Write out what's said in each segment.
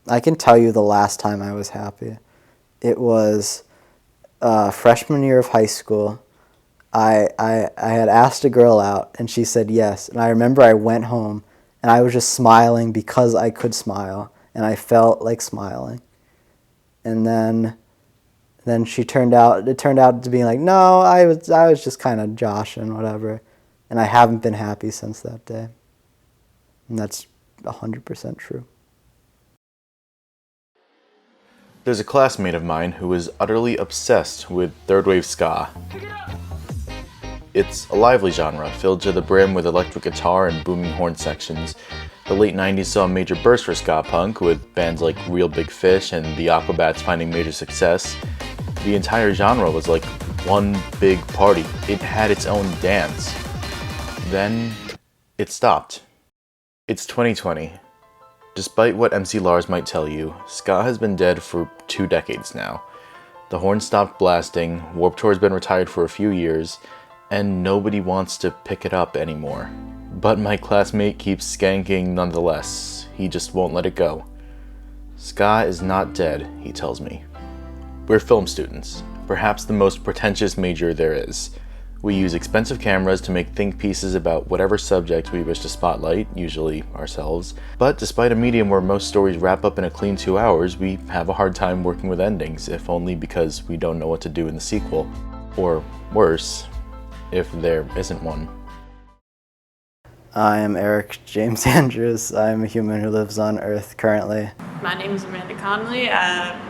I can tell you the last time I was happy. It was freshman year of high school. I had asked a girl out, and she said yes. And I remember I went home, and I was just smiling because I could smile, and I felt like smiling. And then it turned out to be like, no, I was just kind of joshing, whatever. And I haven't been happy since that day. And that's 100% true. There's a classmate of mine who is utterly obsessed with third wave ska. It's a lively genre, filled to the brim with electric guitar and booming horn sections. The late 90s saw a major burst for ska punk, with bands like Real Big Fish and the Aquabats finding major success. The entire genre was like one big party. It had its own dance. Then it stopped. It's 2020. Despite what MC Lars might tell you, ska has been dead for 2 decades now. The horn stopped blasting, Warped Tour has been retired for a few years, and nobody wants to pick it up anymore. But my classmate keeps skanking nonetheless. He just won't let it go. Ska is not dead, he tells me. We're film students, perhaps the most pretentious major there is. We use expensive cameras to make think pieces about whatever subject we wish to spotlight, usually ourselves. But despite a medium where most stories wrap up in a clean 2 hours, we have a hard time working with endings, if only because we don't know what to do in the sequel. Or worse, if there isn't one. I am Eric James Andrews. I'm a human who lives on Earth currently. My name is Amanda Connolly. I'm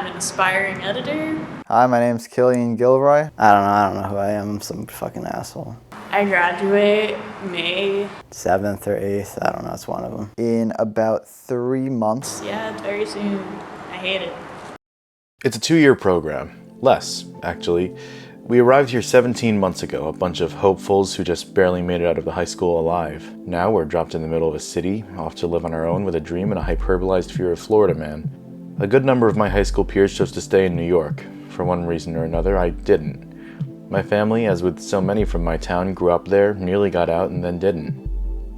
an aspiring editor. Hi, my name's Killian Gilroy. I don't know who I am. I'm some fucking asshole. I graduate May. 7th or 8th, I don't know, it's one of them. In about 3 months. Yeah, very soon. I hate it. It's a 2-year program. Less, actually. We arrived here 17 months ago, a bunch of hopefuls who just barely made it out of the high school alive. Now we're dropped in the middle of a city, off to live on our own with a dream and a hyperbolized fear of Florida man. A good number of my high school peers chose to stay in New York. For one reason or another, I didn't. My family, as with so many from my town, grew up there, nearly got out, and then didn't.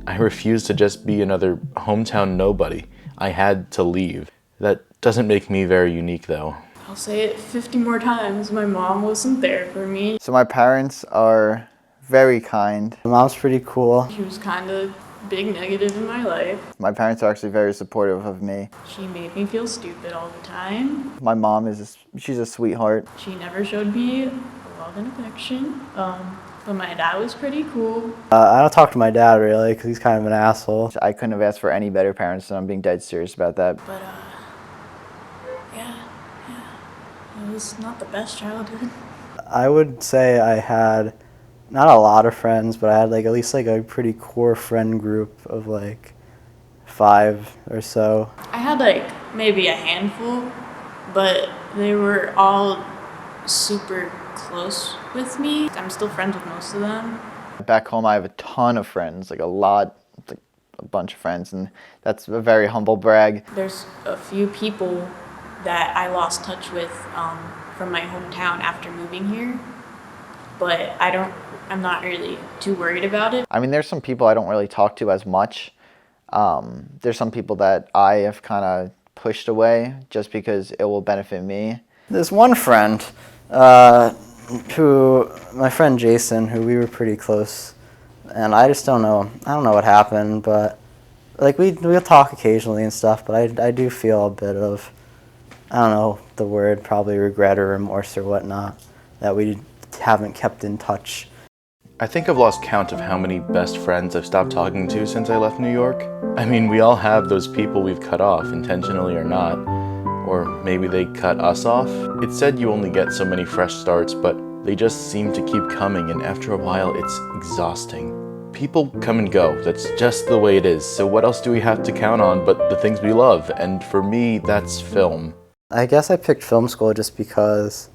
I refused to just be another hometown nobody. I had to leave. That doesn't make me very unique, though. I'll say it 50 more times. My mom wasn't there for me. So my parents are very kind. My mom's pretty cool. She was kind of big negative in my life. My parents are actually very supportive of me. She made me feel stupid all the time. My mom she's a sweetheart. She never showed me love and affection. But my dad was pretty cool. I don't talk to my dad really because he's kind of an asshole. I couldn't have asked for any better parents, and I'm being dead serious about that. But yeah, it was not the best childhood. I would say I had not a lot of friends, but I had like at least like a pretty core friend group of like 5 or so. I had like maybe a handful, but they were all super close with me. I'm still friends with most of them. Back home, I have a ton of friends, like a lot, like a bunch of friends, and that's a very humble brag. There's a few people that I lost touch with from my hometown after moving here, but I'm not really too worried about it. I mean, there's some people I don't really talk to as much. There's some people that I have kind of pushed away just because it will benefit me. There's one friend, my friend Jason, who we were pretty close, and I just don't know what happened, but like we'll talk occasionally and stuff, but I do feel a bit of, I don't know the word, probably regret or remorse or whatnot, that we haven't kept in touch. I think I've lost count of how many best friends I've stopped talking to since I left New York. I mean, we all have those people we've cut off, intentionally or not. Or maybe they cut us off. It's said you only get so many fresh starts, but they just seem to keep coming, and after a while, it's exhausting. People come and go, that's just the way it is, so what else do we have to count on but the things we love? And for me, that's film. I guess I picked film school just because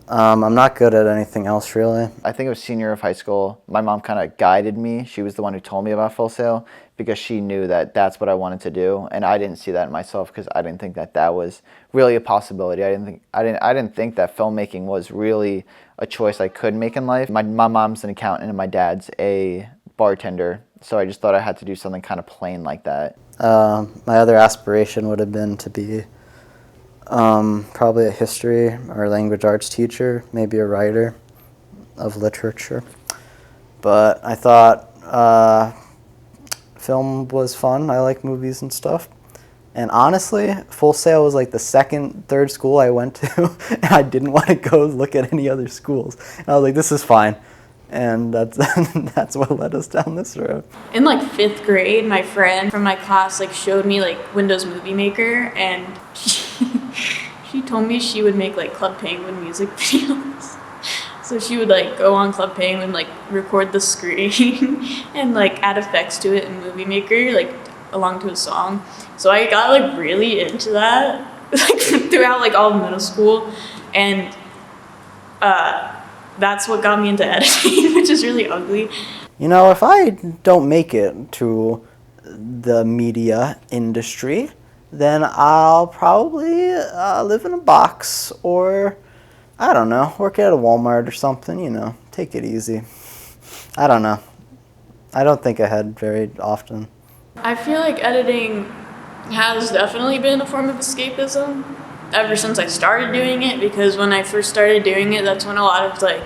I'm not good at anything else, really. I think it was senior year of high school. My mom kind of guided me. She was the one who told me about Full Sail because she knew that that's what I wanted to do, and I didn't see that in myself because I didn't think that was really a possibility. I didn't think that filmmaking was really a choice I could make in life. My mom's an accountant and my dad's a bartender, So I just thought I had to do something kind of plain like that. My other aspiration would have been to be probably a history or language arts teacher, maybe a writer of literature. But I thought film was fun. I like movies and stuff. And honestly, Full Sail was like the third school I went to, and I didn't want to go look at any other schools. And I was like, this is fine. And that's what led us down this road. In like 5th grade, my friend from my class like showed me like Windows Movie Maker, and she told me she would make like Club Penguin music videos. So she would like go on Club Penguin, like record the screen and like add effects to it in Movie Maker, like along to a song. So I got like really into that like throughout like all of middle school, and that's what got me into editing, which is really ugly. You know, if I don't make it to the media industry, then I'll probably live in a box, or I don't know, work at a Walmart or something, you know, take it easy. I don't know. I don't think ahead very often. I feel like editing has definitely been a form of escapism ever since I started doing it, because when I first started doing it, that's when a lot of like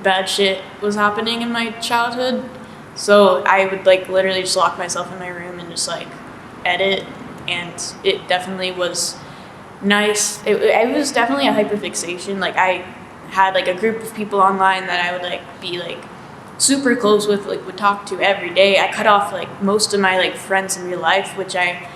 bad shit was happening in my childhood. So I would like literally just lock myself in my room and just like edit, and it definitely was nice. It was definitely a hyperfixation. Like I had like a group of people online that I would like be like super close with, like would talk to every day. I cut off like most of my like friends in real life, which I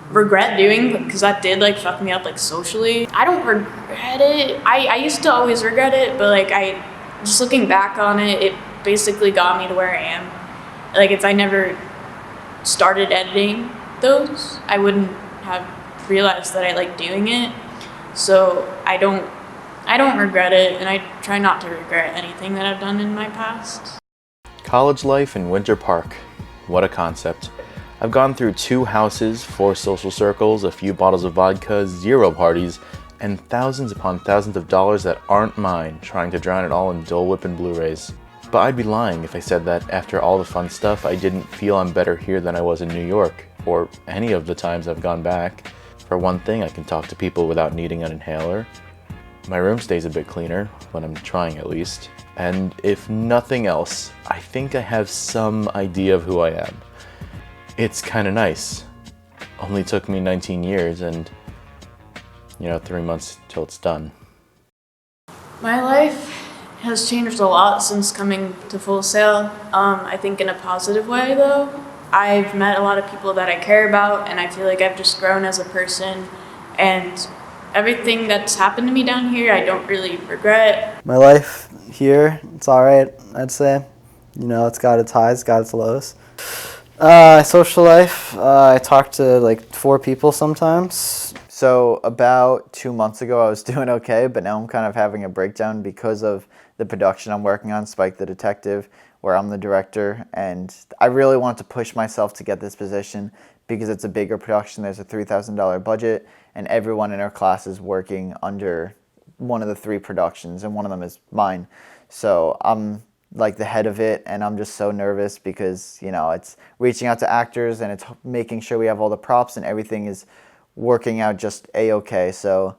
regret doing because that did like fuck me up like socially. I don't regret it. I used to always regret it, but like I just looking back on it, it basically got me to where I am. Like if I never started editing those, I wouldn't have realized that I like doing it. So I don't regret it, and I try not to regret anything that I've done in my past. College life in Winter Park. What a concept. I've gone through 2 houses, 4 social circles, a few bottles of vodka, 0 parties, and thousands upon thousands of dollars that aren't mine, trying to drown it all in Dole Whip and Blu-rays. But I'd be lying if I said that after all the fun stuff, I didn't feel I'm better here than I was in New York, or any of the times I've gone back. For one thing, I can talk to people without needing an inhaler. My room stays a bit cleaner, when I'm trying at least. And if nothing else, I think I have some idea of who I am. It's kinda nice. Only took me 19 years and, 3 months till it's done. My life has changed a lot since coming to Full Sail. I think in a positive way though. I've met a lot of people that I care about, and I feel like I've just grown as a person, and everything that's happened to me down here, I don't really regret. My life here, it's all right, I'd say. You know, it's got its highs, got its lows. Social life, I talk to like 4 people sometimes. So about 2 months ago, I was doing okay, but now I'm kind of having a breakdown because of the production I'm working on, Spike the Detective, where I'm the director, and I really want to push myself to get this position because it's a bigger production. There's a $3,000 budget, and everyone in our class is working under one of the 3 productions, and one of them is mine. So I'm like the head of it, and I'm just so nervous because, it's reaching out to actors, and it's making sure we have all the props and everything is working out just a-okay. So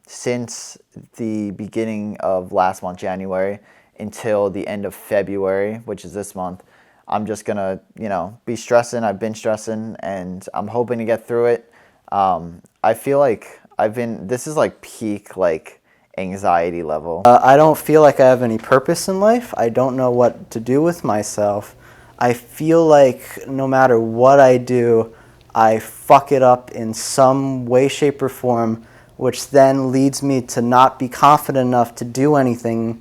since the beginning of last month, January, until the end of February, which is this month, I'm just gonna, be stressing. I've been stressing, and I'm hoping to get through it. I feel like this is like peak, like, anxiety level. I don't feel like I have any purpose in life. I don't know what to do with myself. I feel like no matter what I do, I fuck it up in some way, shape, or form, which then leads me to not be confident enough to do anything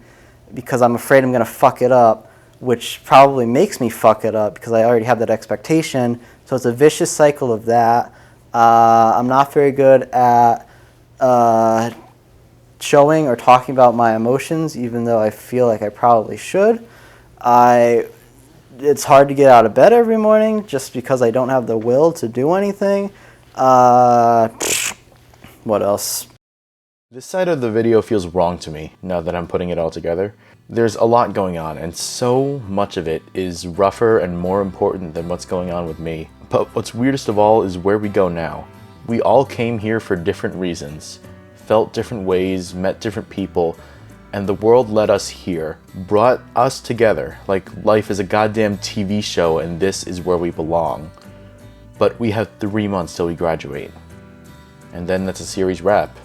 because I'm afraid I'm going to fuck it up, which probably makes me fuck it up because I already have that expectation. So it's a vicious cycle of that. I'm not very good at showing or talking about my emotions, even though I feel like I probably should. It's hard to get out of bed every morning just because I don't have the will to do anything. What else? This side of the video feels wrong to me now that I'm putting it all together. There's a lot going on, and so much of it is rougher and more important than what's going on with me. But what's weirdest of all is where we go now. We all came here for different reasons, felt different ways, met different people, and the world led us here, brought us together, like life is a goddamn TV show and this is where we belong. But we have 3 months till we graduate. And then that's a series wrap.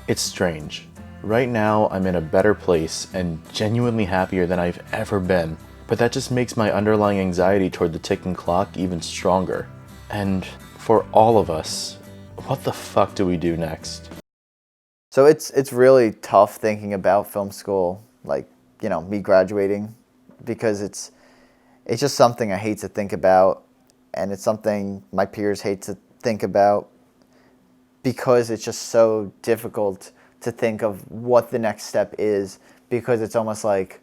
It's strange. Right now, I'm in a better place and genuinely happier than I've ever been. But that just makes my underlying anxiety toward the ticking clock even stronger. And for all of us, what the fuck do we do next? So it's really tough thinking about film school, like, you know, me graduating, because it's just something I hate to think about, and it's something my peers hate to think about, because it's just so difficult to think of what the next step is, because it's almost like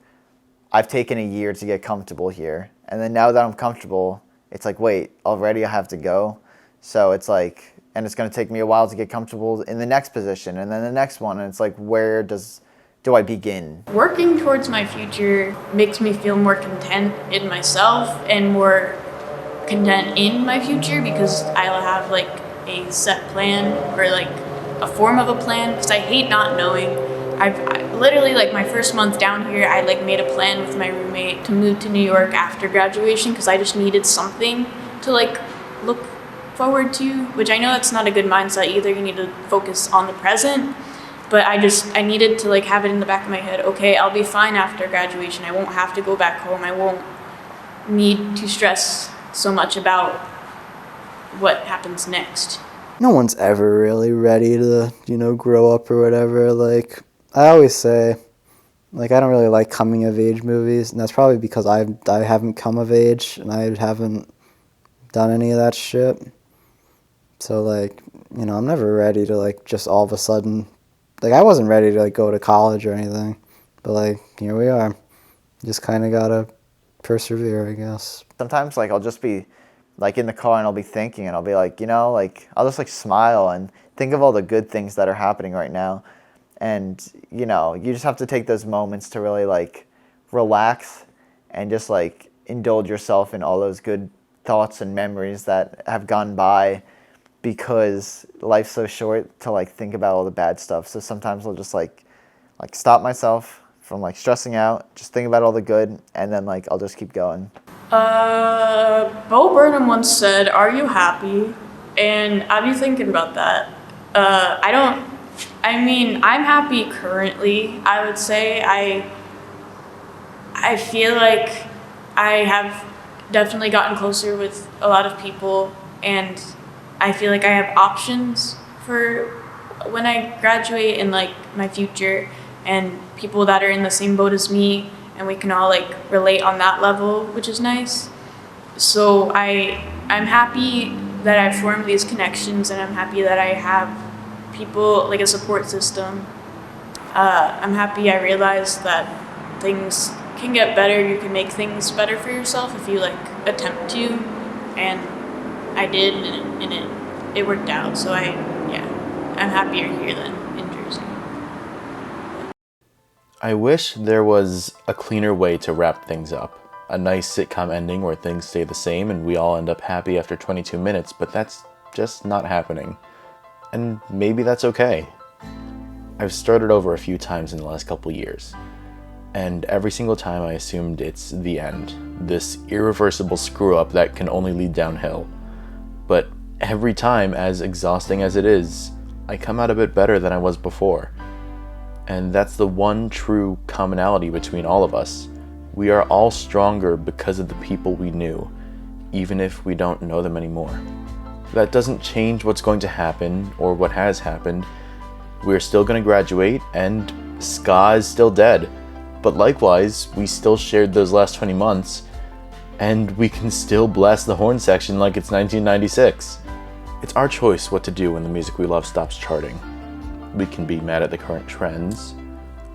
I've taken a year to get comfortable here, and then now that I'm comfortable, it's like, wait, already I have to go? So it's like, and it's going to take me a while to get comfortable in the next position, and then the next one, and it's like, where do I begin? Working towards my future makes me feel more content in myself and more content in my future, because I'll have like a set plan, or like a form of a plan, because I hate not knowing. I literally, like, my first month down here, I like made a plan with my roommate to move to New York after graduation, because I just needed something to like look forward to, which I know that's not a good mindset either. You need to focus on the present, but I needed to like have it in the back of my head. Okay, I'll be fine after graduation. I won't have to go back home. I won't need to stress so much about what happens next. No one's ever really ready to, grow up or whatever. Like, I always say, like, I don't really like coming of age movies, and that's probably because I haven't come of age, and I haven't done any of that shit. So, like, I'm never ready to, like, just all of a sudden, like, I wasn't ready to, like, go to college or anything, but, like, here we are. Just kind of gotta persevere, I guess. Sometimes, like, I'll just be, like, in the car, and I'll be thinking, and I'll be like, like, I'll just, like, smile and think of all the good things that are happening right now. And, you just have to take those moments to really, like, relax and just, like, indulge yourself in all those good thoughts and memories that have gone by, because life's so short to, like, think about all the bad stuff. So sometimes I'll just, like stop myself from, like, stressing out, just think about all the good, and then, like, I'll just keep going. Bo Burnham once said, "Are you happy?" And I've been thinking about that. I'm happy currently. I would say I feel like I have definitely gotten closer with a lot of people, and I feel like I have options for when I graduate and like my future, and people that are in the same boat as me, and we can all like relate on that level, which is nice. So I'm happy that I formed these connections, and I'm happy that I have people, like a support system. I'm happy I realized that things can get better. You can make things better for yourself if you like attempt to, and I did, and it worked out. So I'm happier here than in Jersey. I wish there was a cleaner way to wrap things up. A nice sitcom ending where things stay the same and we all end up happy after 22 minutes, but that's just not happening. And maybe that's okay. I've started over a few times in the last couple years, and every single time I assumed it's the end, this irreversible screw-up that can only lead downhill. But every time, as exhausting as it is, I come out a bit better than I was before. And that's the one true commonality between all of us. We are all stronger because of the people we knew, even if we don't know them anymore. That doesn't change what's going to happen or what has happened. We're still going to graduate, and ska is still dead. But likewise, we still shared those last 20 months, and we can still blast the horn section like it's 1996. It's our choice what to do when the music we love stops charting. We can be mad at the current trends,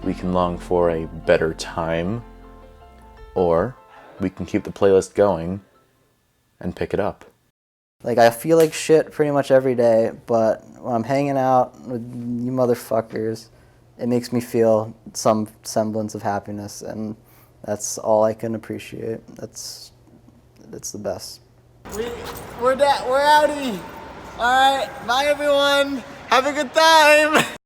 we can long for a better time, or we can keep the playlist going and pick it up. Like, I feel like shit pretty much every day, but when I'm hanging out with you motherfuckers, it makes me feel some semblance of happiness, and that's all I can appreciate. It's the best. We're outie. All right, bye everyone. Have a good time.